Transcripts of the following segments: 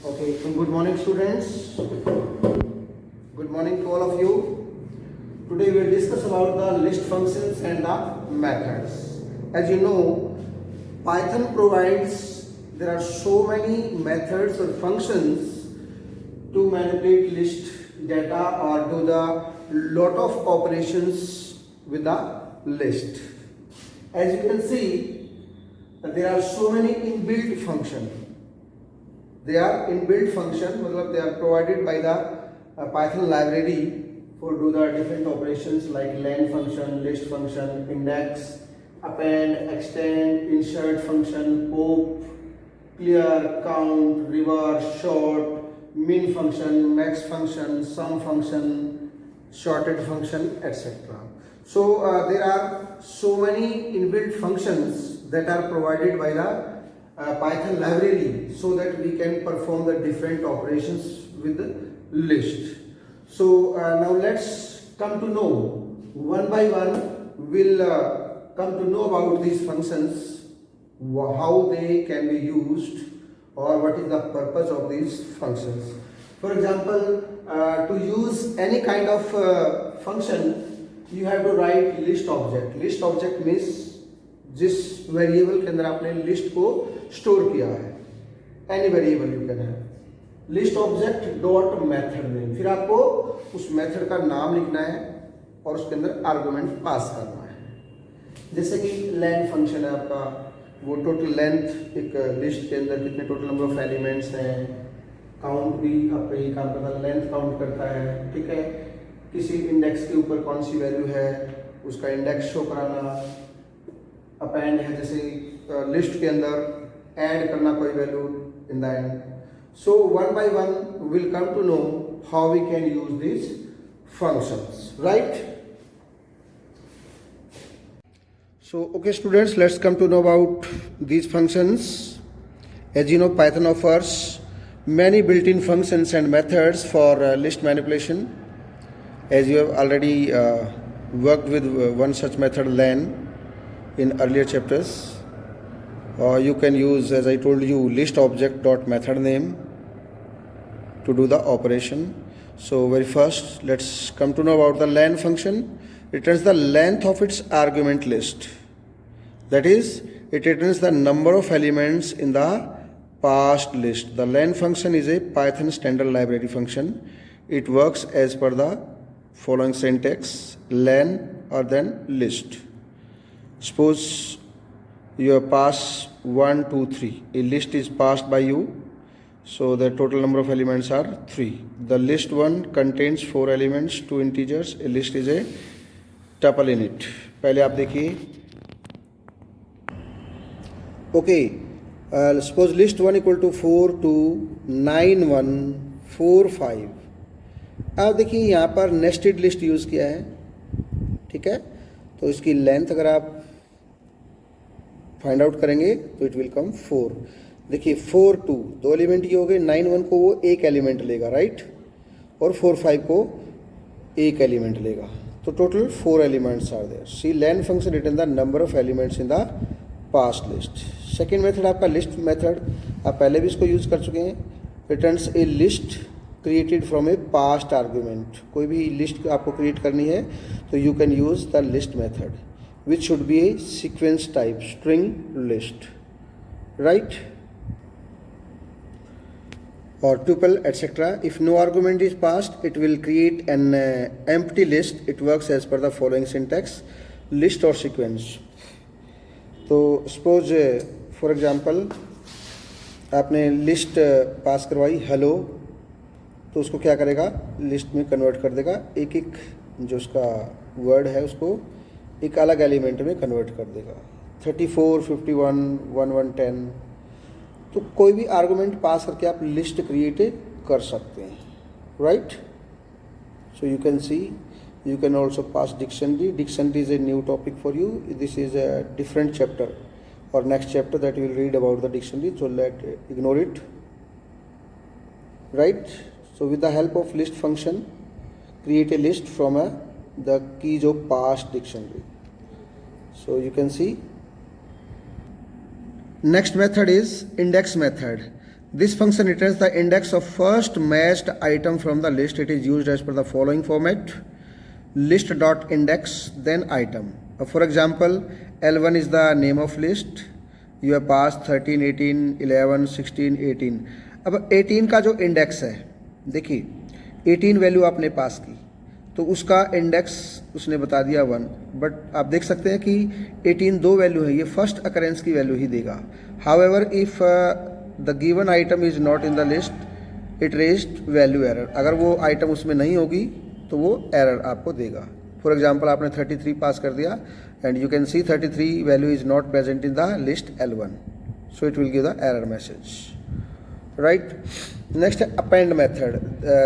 Okay, so good morning students. Good morning to all of you. Today we will discuss about the list functions and the methods. As you know, Python provides, there are so many methods or functions to manipulate list data or do the lot of operations with the list. As you can see, there are so many inbuilt functions. They are inbuilt function, मतलब they are provided by the Python library for do the different operations like len function, list function, index, append, extend, insert function, pop, clear, count, reverse, sort, min function, max function, sum function, sorted function, etc. So there are so many inbuilt functions that are provided by the Python library so that we can perform the different operations with the list. So now let's come to know one by one. We'll come to know about these functions, how they can be used or what is the purpose of these functions. For example, to use any kind of function, you have to write list object. List object means जिस variable के अंदर आपने list को store किया है, any variable you can have, list object dot method name, फिर आपको उस मेथड का नाम लिखना है और उसके अंदर आर्गुमेंट पास करना है। जैसे कि लेंथ फंक्शन है आपका, वो टोटल लेंथ एक लिस्ट के अंदर कितने टोटल नंबर ऑफ एलिमेंट्स हैं, काउंट भी आपका ये काम करता है, लेंथ काउंट करता है, ठीक है। किसी इंडेक्स के ऊपर कौन सी वैल्यू है उसका इंडेक्स शो कराना, अपेंड है जैसे लिस्ट के अंदर ऐड करना कोई value in the end. So one by one will come to know how we can use this functions, right? So okay students, let's come to know about these functions. As you know, Python offers many built-in functions and methods for list manipulation. As you have already worked with one such method, len, in earlier chapters. You can use, as I told you, list object dot method name to do the operation. So very first, let's come to know about the len function. It returns the length of its argument list. That is, it returns the number of elements in the past list. The len function is a Python standard library function. It works as per the following syntax: len or then list. Suppose you have passed 1, 2, 3. A list is passed by you. So the total number of elements are 3. The list 1 contains 4 elements, 2 integers. A list is a tuple in it. पहले आप देखिए. Okay. Suppose list 1 equal to 4, 2, 9, 1, 4, 5. आप देखिए यहाँ पर nested list use किया है, ठीक है. तो इसकी लेंथ अगर आप फाइंड आउट करेंगे तो इट विल कम 4. देखिए 4, 2 दो एलिमेंट ये हो गए, 9, 1 को वो एक एलिमेंट लेगा, राइट, और 4, 5 को एक एलिमेंट लेगा. तो total 4 elements are there. See len function return the number of elements in the past list. Second method आपका लिस्ट मेथड, आप पहले भी इसको यूज़ कर चुके हैं. Returns a list created from a past argument. कोई भी लिस्ट आपको क्रिएट करनी है तो you can use the list method which should be a sequence type string list, right, or tuple, etc. If no argument is passed, it will create an empty list. It works as per the following syntax: list or sequence. तो suppose for example आपने list पास करवाई hello, तो उसको क्या करेगा, list में convert कर देगा. एक एक जो उसका वर्ड है उसको एक अलग एलिमेंट में कन्वर्ट कर देगा. 34, 51, 11, 10. तो कोई भी आर्गुमेंट पास करके आप लिस्ट क्रिएट कर सकते हैं, right. So you can see, you can also pass dictionary. Dictionary is a new topic for you. This is a different chapter और next chapter that will read about the dictionary, so let ignore it, right. So with the help of list function create a list from the keys of past dictionary. So you can see. Next method is index method. This function returns the index of first matched item from the list. It is used as per the following format: list dot index then item. For example, L1 is the name of list. You have passed 13, 18, 11, 16, 18. अब 18 का जो index है, देखिए 18 value आपने पास की तो उसका index उसने बता दिया 1, बट आप देख सकते हैं कि 18 दो वैल्यू है, ये फर्स्ट अकरेंस की वैल्यू ही देगा. However if the given item is not in the list it raised value error. अगर वो आइटम उसमें नहीं होगी तो वो एरर आपको देगा. फॉर एग्जाम्पल आपने 33 पास कर दिया and you can C 33 value is not present in the list L1, so it will give the error message. Right. Next append method.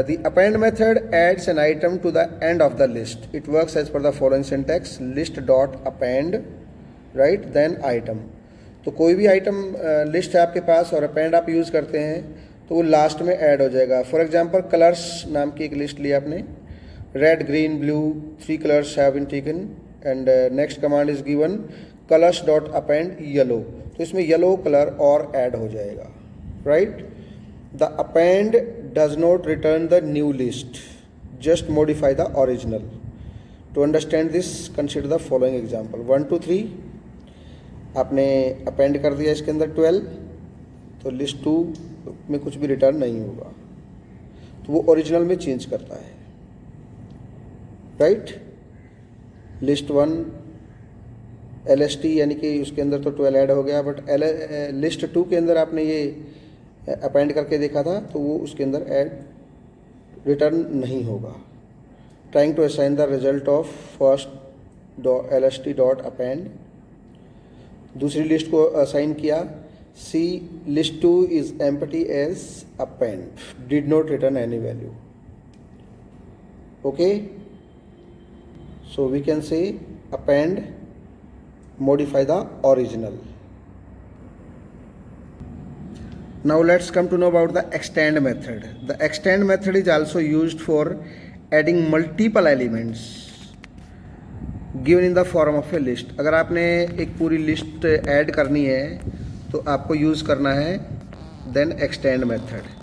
The append method adds an item to the end of the list. It works as per the following syntax: list dot append, right, then item. तो कोई भी item list है आपके पास और append आप use करते हैं तो वो लास्ट में ऐड हो जाएगा. फॉर एग्जांपल कलर्स नाम की एक लिस्ट ली आपने, red green blue 3 colours have been taken and next command is given colours dot append yellow. तो इसमें येलो कलर और ऐड हो जाएगा. Right. The append does not return the new list, just modify the original. To understand this consider the following example. 1 2 3 आपने append कर दिया इसके अंदर 12, तो लिस्ट 2 में कुछ भी रिटर्न नहीं होगा, तो वो ओरिजिनल में चेंज करता है. राइट. लिस्ट 1 LST यानी कि उसके अंदर तो 12 ऐड हो गया, बट लिस्ट 2 के अंदर आपने ये अपेंड करके देखा था तो वो उसके अंदर ऐड रिटर्न नहीं होगा. Trying to assign the result of first LST dot append. दूसरी लिस्ट को असाइन किया, C list 2 is empty as append, did not return any value. Okay, so we can say append modify the original. Now let's come to know about the extend method. The extend method is also used for adding multiple elements given in the form of a list. अगर आपने एक पूरी list add करनी है तो आपको use करना है then extend method,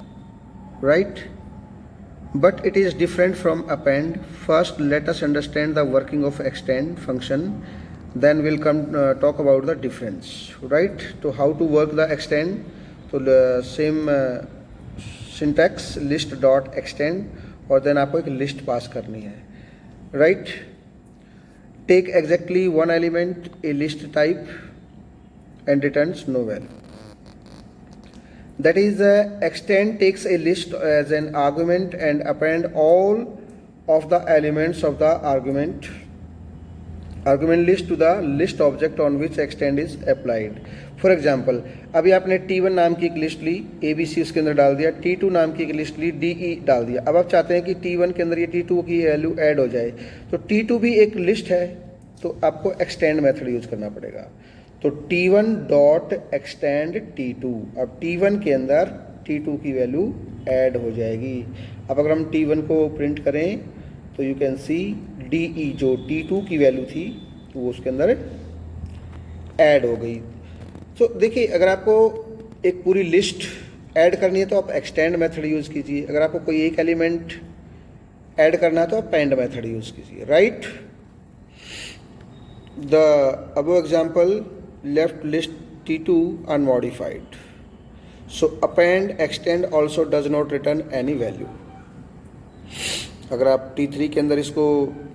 right? But it is different from append. First let us understand the working of extend function, then we'll come talk about the difference. Right. So how to work the extend? So the same syntax list dot extend और then आपको एक list पास करनी है. Right. Take exactly one element, a list type, and returns no value. That is, extend takes a list as an argument and append all of the elements of the argument list to the list object on which extend is applied. For example, अभी आपने T1 नाम की एक list ली, ABC उसके अंदर डाल दिया, T2 नाम की एक लिस्ट ली, DE डाल दिया. अब आप चाहते हैं कि T1 के अंदर ये T2 की वैल्यू ऐड हो जाए, तो T2 भी एक लिस्ट है, तो आपको एक्सटेंड मेथड यूज करना पड़ेगा. तो T1 डॉट एक्सटेंड T2. अब T1 के अंदर T2 की वैल्यू ऐड हो जाएगी. अब अगर हम T1 को प्रिंट करें तो यू कैन सी DE जो T2 की वैल्यू थी वो उसके अंदर ऐड हो गई. तो देखिए, अगर आपको एक पूरी लिस्ट ऐड करनी है तो आप एक्सटेंड मेथड यूज़ कीजिए. अगर आपको कोई एक एलिमेंट ऐड करना है तो आप पेंड मेथड यूज़ कीजिए. Right. The above example left list T2 unmodified. So append extend also does not return any value. अगर आप T3 के अंदर इसको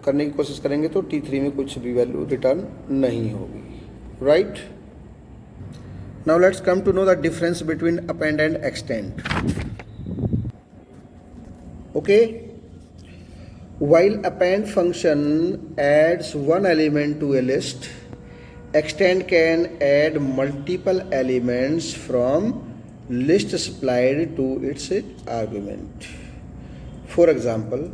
करने की कोशिश करेंगे तो T3 में कुछ भी वैल्यू रिटर्न नहीं होगी. Right. Now let's come to know the difference between append and extend. Okay. While append function adds one element to a list, extend can add multiple elements from list supplied to its argument. For example,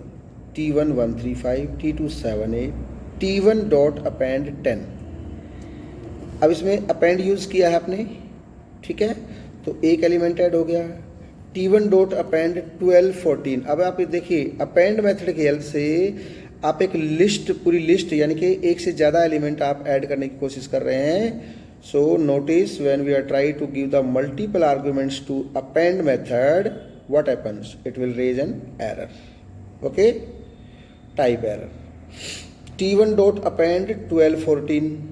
T1 135, T2 78, T1 dot append 10. अब इसमें append use किया है आपने, ठीक है, तो एक element add हो गया. T1 dot append 12 14. अब आप देखिए, अपेंड मेथड की हेल्प से आप एक लिस्ट, पूरी लिस्ट यानी कि एक से ज़्यादा एलिमेंट आप ऐड करने की कोशिश कर रहे हैं, So notice when we are trying to give the multiple arguments to append method, what happens? It will raise an error. Okay, type error. T1 dot append 1214.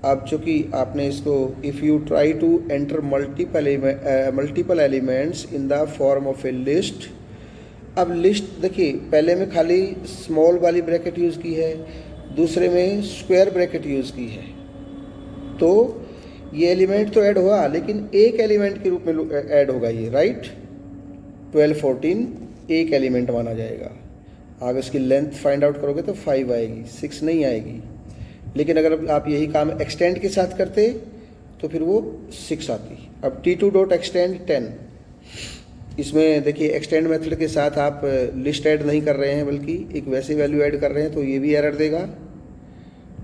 अब चूँकि आपने इसको if you try to enter multiple elements in the form of a list. अब list देखिए, पहले में खाली small वाली ब्रैकेट यूज़ की है, दूसरे में स्क्वायर ब्रैकेट यूज़ की है. तो ये एलिमेंट तो ऐड हुआ, लेकिन एक एलिमेंट के रूप में ऐड होगा ये, राइट. 1214 एक एलिमेंट माना जाएगा. अगर इसकी लेंथ फाइंड आउट करोगे तो 5 आएगी, 6 नहीं आएगी. लेकिन अगर आप यही काम एक्सटेंड के साथ करते तो फिर वो 6 आती. अब T2 डॉट एक्सटेंड 10. इसमें देखिए एक्सटेंड मेथड के साथ आप लिस्ट ऐड नहीं कर रहे हैं, बल्कि एक वैसी वैल्यू ऐड कर रहे हैं, तो ये भी एरर देगा.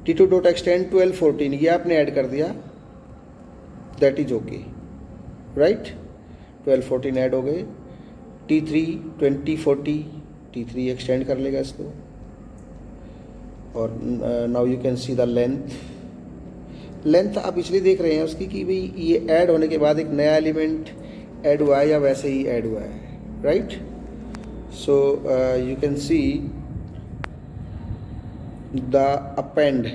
T2 डॉट एक्सटेंड 1214 ये आपने ऐड कर दिया, that is okay, right. 1214 add हो गए. T3 2040 T3 एक्सटेंड कर लेगा इसको. और now you can see the length आप इसलिए देख रहे हैं उसकी कि भाई ये ऐड होने के बाद एक नया एलिमेंट ऐड हुआ है या वैसे ही ऐड हुआ है, right. So you can see the append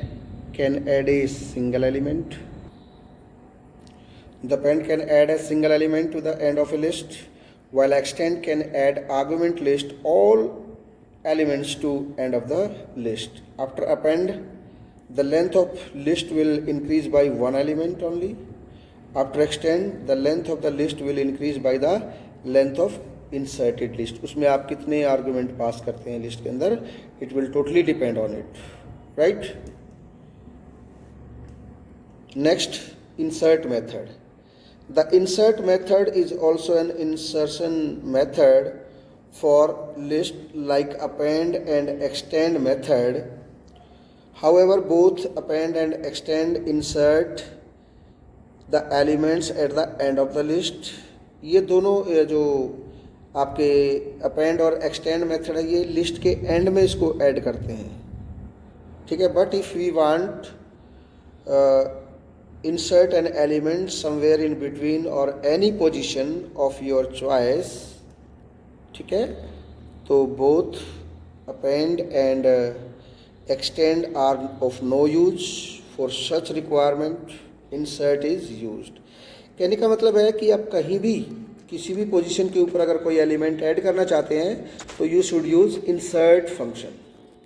can add a single element. The append can add a single element to the end of a list, while extend can add argument list all elements to end of the list. After append, the length of list will increase by one element only. After extend, the length of the list will increase by the length of inserted list. उसमें आप कितने argument पास करते हैं list के अंदर, it will totally depend on it, right? Next, insert method. The insert method is also an insertion method for list like append and extend method. However, both append and extend insert the elements at the end of the list. ये दोनों जो आपके append और extend method है, ये list के and में इसको ऐड करते हैं, ठीक है. But if we want insert an element somewhere in between or any position of your choice, ठीक है, तो both append and extend are of no use. For such requirement insert is used. कहने का मतलब है कि आप कहीं भी किसी भी पोजीशन के ऊपर अगर कोई एलिमेंट ऐड करना चाहते हैं तो you should use insert function,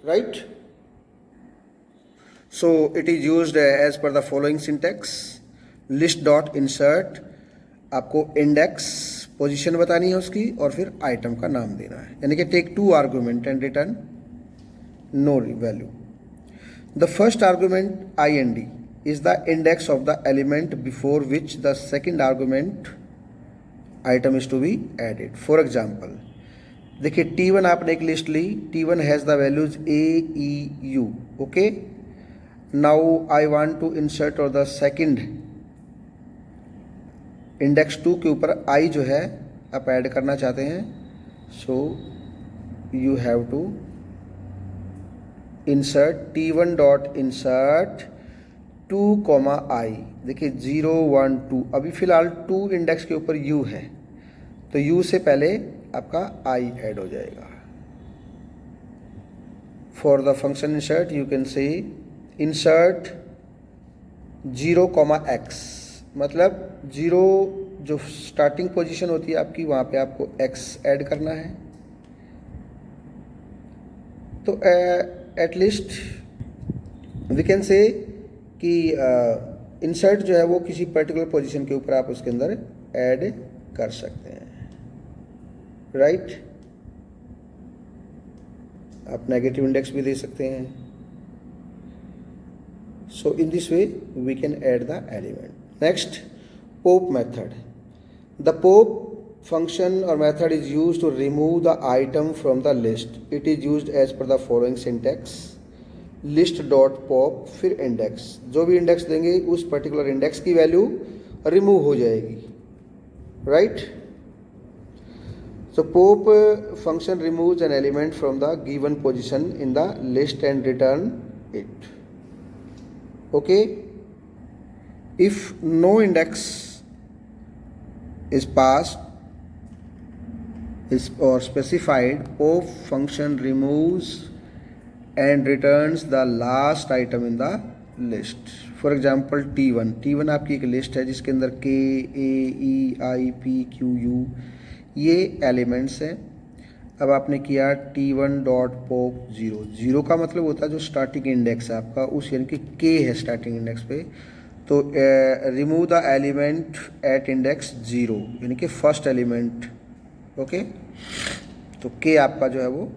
right. So it is used as per the following syntax. List dot insert, आपको इंडेक्स पोजीशन बतानी है उसकी और फिर आइटम का नाम देना है, यानी कि take 2 argument and return no value. The first argument IND is the index of the element before which the second argument item is to be added. For example, देखिए T1 आपने एक लिस्ट ली, T1 has the values A, E, U, okay. Now I want to insert और the second index 2 के ऊपर I जो है आप ऐड करना चाहते हैं. So you have to insert T1 dot insert 2, I. देखिए 0, 1, 2. अभी फ़िलहाल 2 इंडेक्स के ऊपर U है, तो U से पहले आपका I ऐड हो जाएगा. For the function insert you can say insert 0, X. मतलब 0 जो स्टार्टिंग पोजीशन होती है आपकी, वहाँ पे आपको X ऐड करना है. तो एटलीस्ट वी कैन से कि इंसर्ट जो है वो किसी पर्टिकुलर पोजीशन के ऊपर आप उसके अंदर ऐड कर सकते हैं, राइट. आप नेगेटिव इंडेक्स भी दे सकते हैं. So in this way we can add the element. Next, pop method. The pop function or method is used to remove the item from the list. It is used as per the following syntax. List dot pop फिर index. जो भी index देंगे उस particular index की value remove हो जाएगी, right? So pop function removes an element from the given position in the list and return it. Okay. If no index is passed is or specified, pop function removes and returns the last item in the list. For example T1 आपकी एक list है जिसके अंदर K, A, E, I, P, Q, U ये elements हैं. अब आपने किया T1 डॉट पॉप 0 का मतलब होता है जो स्टार्टिंग इंडेक्स है आपका उस, यानी कि K है स्टार्टिंग इंडेक्स पे, तो remove the element at index 0 यानी कि फर्स्ट एलिमेंट. ओके, तो K आपका जो है वो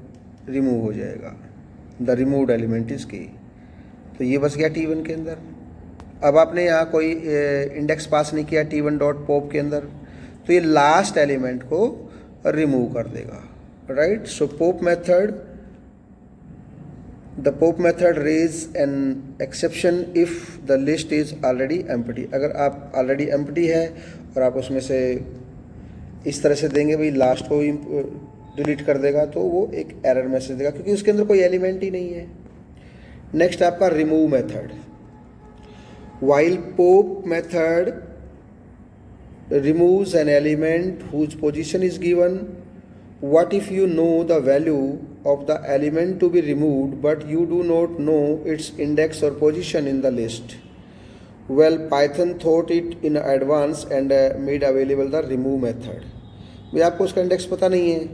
रिमूव हो जाएगा. The removed element is K. तो ये बस गया T1 के अंदर. अब आपने यहाँ कोई इंडेक्स पास नहीं किया T1 डॉट पॉप के अंदर, तो ये लास्ट एलिमेंट को रिमूव कर देगा. Right, so the pop method raise an exception if the list is already empty. अगर आप already empty है और आप उसमें से इस तरह से देंगे भाई लास्ट को डिलीट कर देगा, तो वो एक एरर मैसेज देगा क्योंकि उसके अंदर कोई एलिमेंट ही नहीं है. नेक्स्ट आपका remove method. while pop method removes an element whose position is given, what if you know the value of the element to be removed but you do not know its index or position in the list? Well, Python thought it in advance and made available the remove method. भाई आपको उसका index पता नहीं है.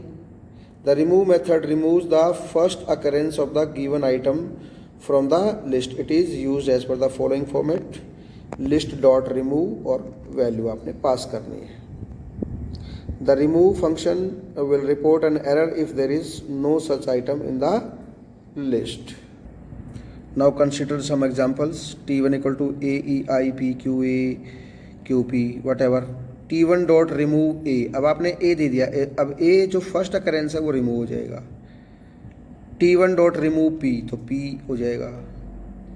The remove method removes the first occurrence of the given item from the list. It is used as per the following format. list dot remove और value आपने पास करनी है. The remove function will report an error if there is no such item in the list. Now consider some examples. T1 equal to A, E, I, P, Q, A, Q, P, whatever. T1 dot remove A. अब आपने A दे दिया. अब A जो first occurrence है वो remove हो जाएगा. T1 dot remove P, तो P हो जाएगा.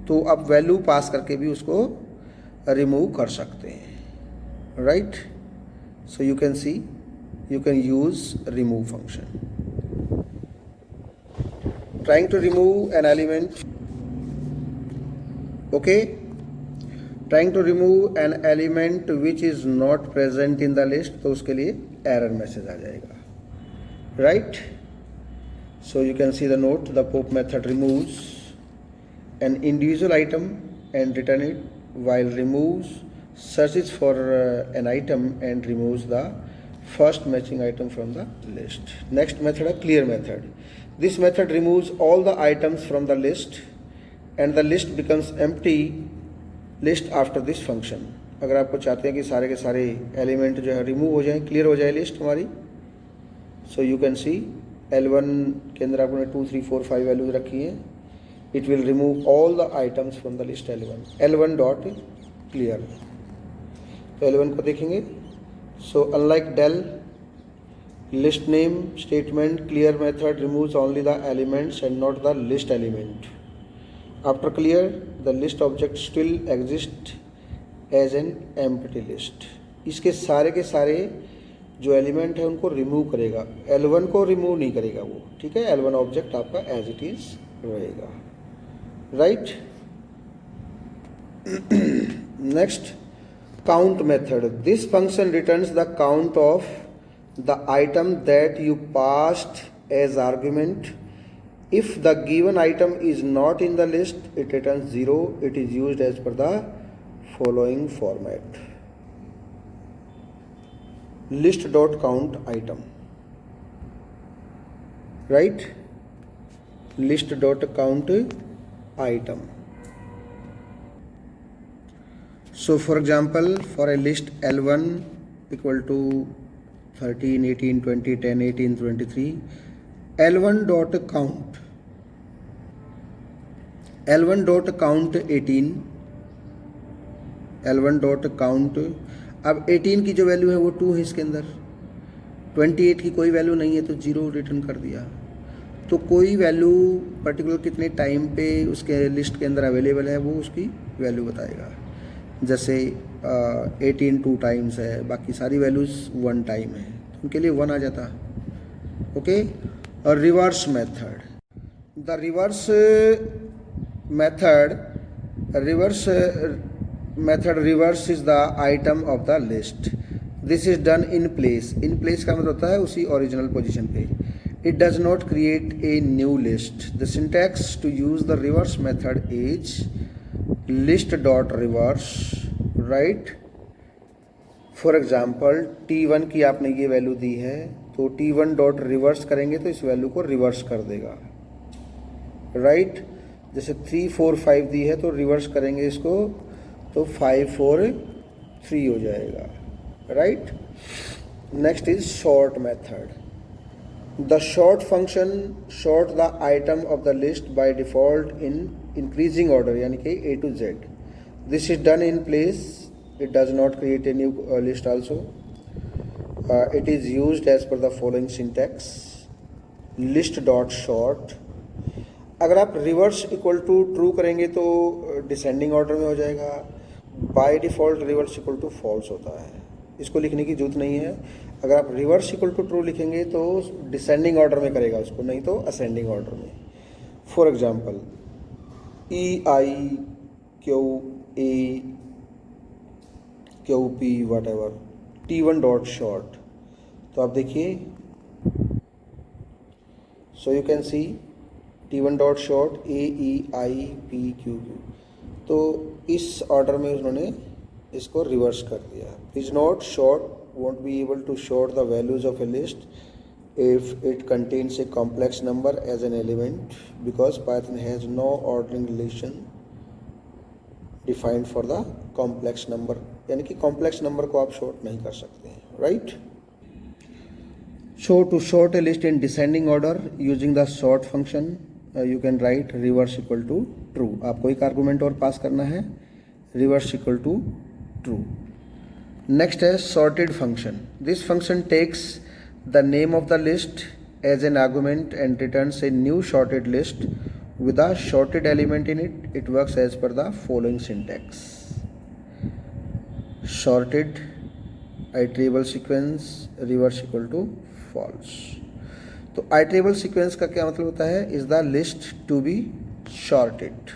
तो आप वैल्यू पास करके भी उसको रिमूव कर सकते हैं. Right, so you can C you can use remove function. Trying to remove an element, okay, trying to remove an element which is not present in the list, तो उसके लिए error message आ जाएगा. Right, so you can see the note. The pop method removes an individual item and return it, while removes searches for an item and removes the first matching item from the list. Next method है clear method. This method removes all the items from the list and the list becomes empty list after this function. अगर आपको चाहते हैं कि सारे के सारे element जो है रिमूव हो जाएं, क्लियर हो जाए लिस्ट हमारी, सो यू कैन सी L1 के अंदर आपने 2, 3, 4, 5 वैल्यूज रखी हैं. It will remove all the items from the list L1 dot clear. तो L1 को देखेंगे. So unlike del, list name statement clear method removes only the elements and not the list element. After clear, the list object still exists as an empty list. इसके सारे के सारे जो element है उनको रिमूव करेगा. L1 को remove नहीं करेगा वो. ठीक है, L1 ऑब्जेक्ट आपका एज इट इज रहेगा. Right, next count method. This function returns the count of the item that you passed as argument. If the given item is not in the list, it returns 0. It is used as per the following format. List dot count item. Right? List dot count item. So for example, for a list L1 equal to 13, 18, 20, 10, 18, 23, L1 dot count 18, L1 dot count. अब 18 की जो value है वो 2 है इसके अंदर. 28 की कोई वैल्यू नहीं है तो 0 रिटर्न कर दिया. तो कोई वैल्यू पर्टिकुलर कितने टाइम पे उसके लिस्ट के अंदर अवेलेबल है वो उसकी वैल्यू बताएगा. जैसे 18 2 टाइम्स है, बाकी सारी वैल्यूज़ 1 टाइम है, तो उनके लिए 1 आ जाता. ओके, और reverse method. The reverse method reverse is the item of the list. This is done in place. In place का मतलब होता है उसी original position पे. It does not create a new list. The syntax to use the reverse method is list dot reverse, right? For example, t1 की आपने ये value दी है तो t1 डॉट रिवर्स करेंगे तो इस वैल्यू को रिवर्स कर देगा, राइट? जैसे 3 4 5 दी है तो रिवर्स करेंगे इसको तो 5 4 3 हो जाएगा, right? Next is short method. The short function short the item of the list by default in increasing order, यानी कि A to Z. This is done in place. It does not create a new list also. It is used as per the following syntax. List dot sort. अगर आप reverse equal to true करेंगे तो descending order में हो जाएगा. By default reverse equal to false होता है, इसको लिखने की जरूरत नहीं है. अगर आप रिवर्स इक्वल टू ट्रू लिखेंगे तो डिसेंडिंग ऑर्डर में करेगा उसको, नहीं तो असेंडिंग ऑर्डर में. For example EIQA QP whatever T1 dot short. तो आप देखिए, सो you can C T1 dot short AEIPQQ. तो इस ऑर्डर में उन्होंने इसको रिवर्स कर दिया. Please note, short won't be able to sort the values of a list if it contains a complex number as an element, because Python has no ordering relation defined for the complex number. यानी कि complex number को आप short नहीं कर सकते हैं, right? So to sort a list in descending order using the sort function you can write reverse equal to true. आपको एक आर्गूमेंट और पास करना है, reverse equal to true. Next है sorted function. This function takes the name of the list as an argument and returns a new sorted list with a shorted element in it. It works as per the following syntax. Sorted iterable sequence reverse equal to false. तो iterable sequence का क्या मतलब होता है? is the list to be sorted.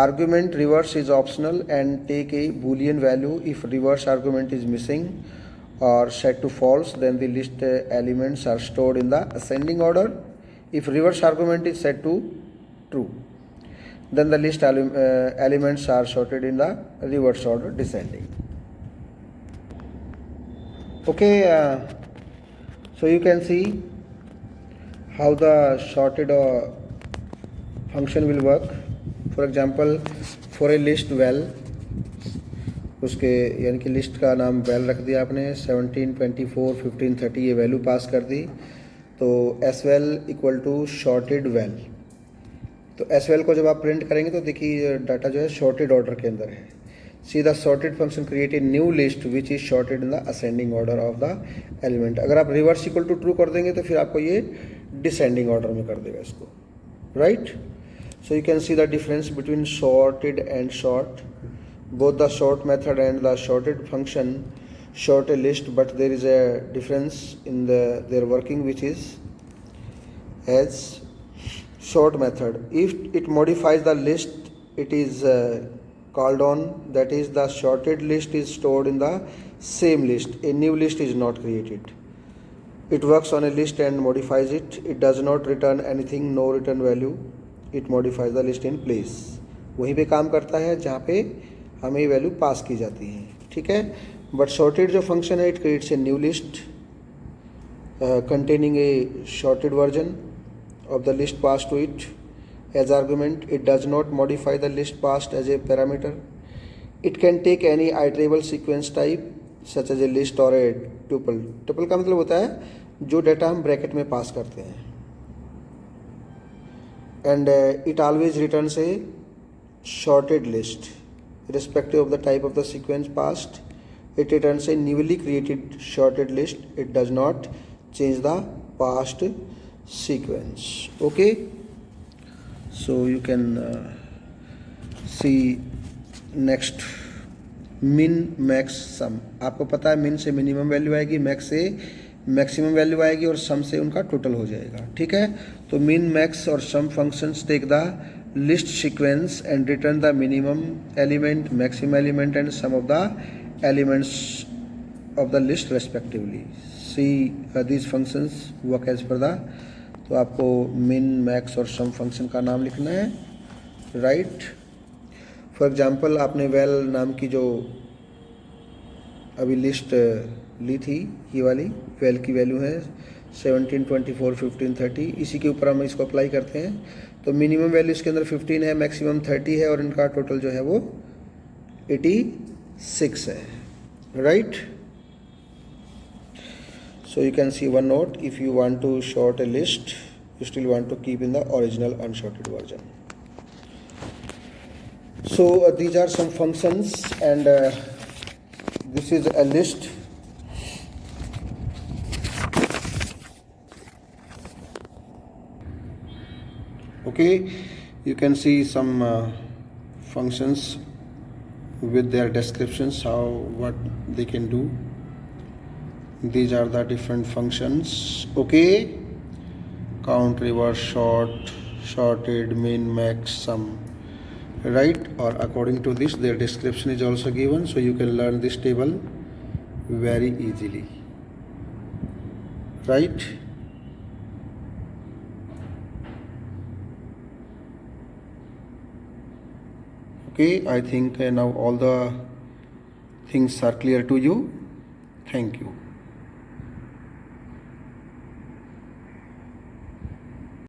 Argument reverse is optional and take a boolean value. If reverse argument is missing or set to false, then the list elements are stored in the ascending order. If reverse argument is set to true, then the list elements are sorted in the reverse order descending. Okay, so you can see how the sorted function will work. For example, for a list well, उसके यानी कि list का नाम well रख दिया आपने, 17 24 15 30 ये value pass कर दी. तो SVAL इक्वल टू शॉर्टेड वेल. तो SVAL को जब आप प्रिंट करेंगे तो देखिए डाटा जो है शॉर्टेड ऑर्डर के अंदर है. See the sorted function create a new list which is shorted in the ascending order of the element. अगर आप रिवर्स इक्वल टू ट्रू कर देंगे तो फिर आपको ये डिसेंडिंग ऑर्डर में कर देगा इसको, right? So you can see the difference between sorted and short. Both the short method and the shorted function short a list, but there is a difference in their working, which is as short method, if it modifies the list it is called on, that is the shorted list is stored in the same list. A new list is not created. It works on a list and modifies it. It does not return anything, no return value. It modifies the list in place. वहीं पे काम करता है जहाँ पे हमें value pass की जाती है, ठीक है? बट शॉर्टेड जो फंक्शन है, it creates a new list containing a shorted version of the list passed to it as argument. It does not modify the list passed as a parameter. It can take any iterable sequence type such as a list or a tuple. Tuple का मतलब होता है जो data हम bracket में पास करते हैं. And it always returns a shorted list irrespective of the type of the sequence passed. It returns a newly created shorted list. It does not change the past sequence. Okay, so you can see next min max sum. आपको पता है min से minimum value आएगी, max से maximum value आएगी और सम से उनका टोटल हो जाएगा, ठीक है? तो min max और sum functions take the list sequence and return the minimum element, maximum element and sum of the elements of the list respectively. See these functions work as per the, तो आपको min, max और sum function का नाम लिखना है, right. For example आपने well नाम की जो अभी लिस्ट ली थी, ये वाली वेल की वैल्यू है 17, 24, 15, 30. इसी के ऊपर हम इसको अप्लाई करते हैं. तो मिनिमम वैल्यू इसके अंदर 15 है, मैक्सिमम 30 है और इनका टोटल जो है वो 86 है, right. So you can see one note, if you want to sort a list, you still want to keep in the original unsorted version. So these are some functions and this is a list. Okay, you can see some functions with their descriptions, what they can do. These are the different functions. Okay, count, reverse, sort, sorted, min, max, sum, right. Or according to this their description is also given, so you can learn this table very easily, right. Okay, I think now all the things are clear to you. Thank you.